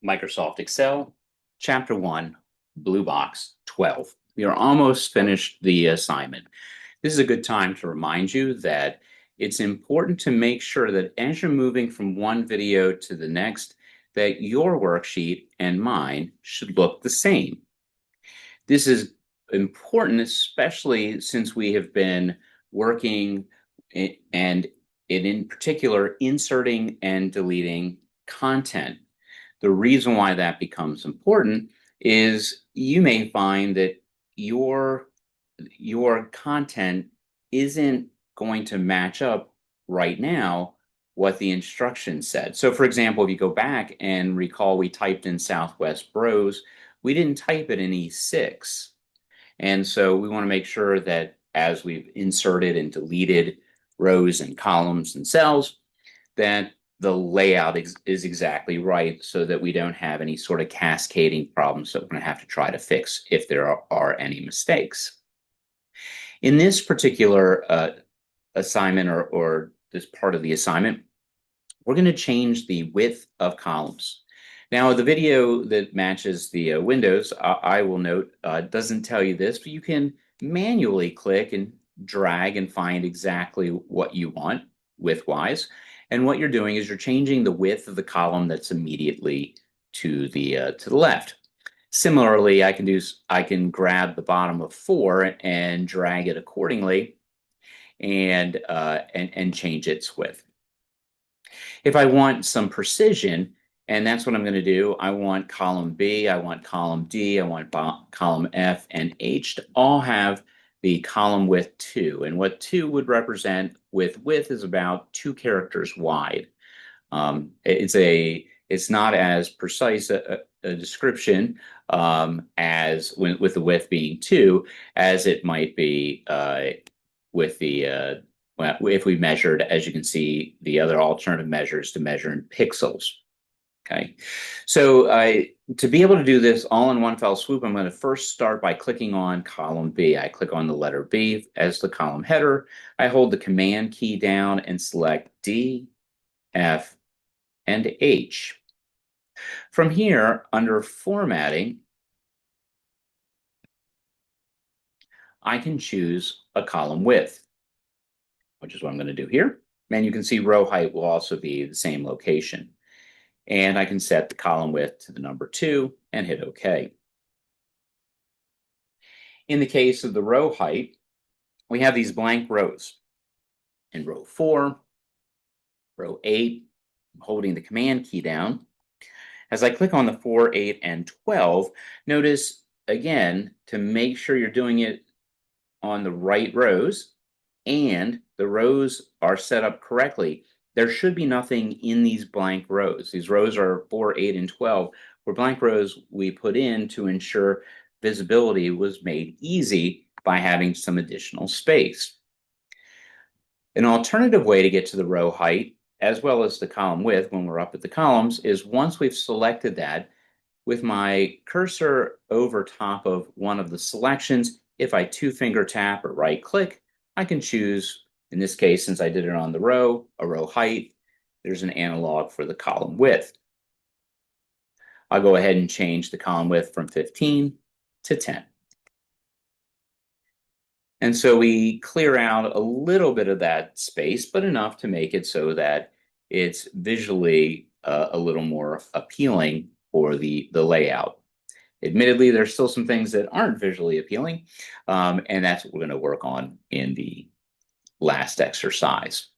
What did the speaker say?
Microsoft Excel, Chapter 1, Blue Box 12. We are almost finished the assignment. This is a good time to remind you that it's important to make sure that as you're moving from one video to the next, that your worksheet and mine should look the same. This is important, especially since we have been working and in particular inserting and deleting content. The reason why that becomes important is you may find that your content isn't going to match up right now what the instructions said. So for example, if you go back and recall we typed in Southwest Bros, we didn't type it in E6. And so we want to make sure that as we've inserted and deleted rows and columns and cells, that the layout is exactly right so that we don't have any sort of cascading problems that we're going to have to try to fix if there are any mistakes. In this particular assignment or this part of the assignment, we're going to change the width of columns. Now, the video that matches the Windows, I will note, doesn't tell you this, but you can manually click and drag and find exactly what you want width-wise. And what you're doing is you're changing the width of the column that's immediately to the left. Similarly, I can grab the bottom of 4 and drag it accordingly and change its width. If I want some precision, and that's what I'm going to do, I want column B, I want column D, I want column F and H to all have the column width 2. And what 2 would represent with width is about 2 characters wide. It's not as precise a description as with the width being 2 as it might be with the if we measured, as you can see, the other alternative measures to measure in pixels. Okay, so to be able to do this all in one fell swoop, I'm going to first start by clicking on column B. I click on the letter B as the column header. I hold the Command key down and select D, F, and H. From here, under Formatting, I can choose a column width, which is what I'm going to do here. And you can see row height will also be the same location. And I can set the column width to the number 2 and hit OK. In the case of the row height, we have these blank rows. In row 4, row 8, I'm holding the Command key down. As I click on the 4, 8, and 12, notice again to make sure you're doing it on the right rows and the rows are set up correctly. There should be nothing in these blank rows. These rows are 4, 8, and 12 were blank rows we put in to ensure visibility was made easy by having some additional space. An alternative way to get to the row height, as well as the column width when we're up at the columns, is once we've selected that, with my cursor over top of one of the selections, if I 2-finger tap or right-click, I can choose, in this case, since I did it on the row, a row height. There's an analog for the column width. I'll go ahead and change the column width from 15 to 10. And so we clear out a little bit of that space, but enough to make it so that it's visually a little more appealing for the layout. Admittedly, there's still some things that aren't visually appealing, and that's what we're going to work on in the last exercise.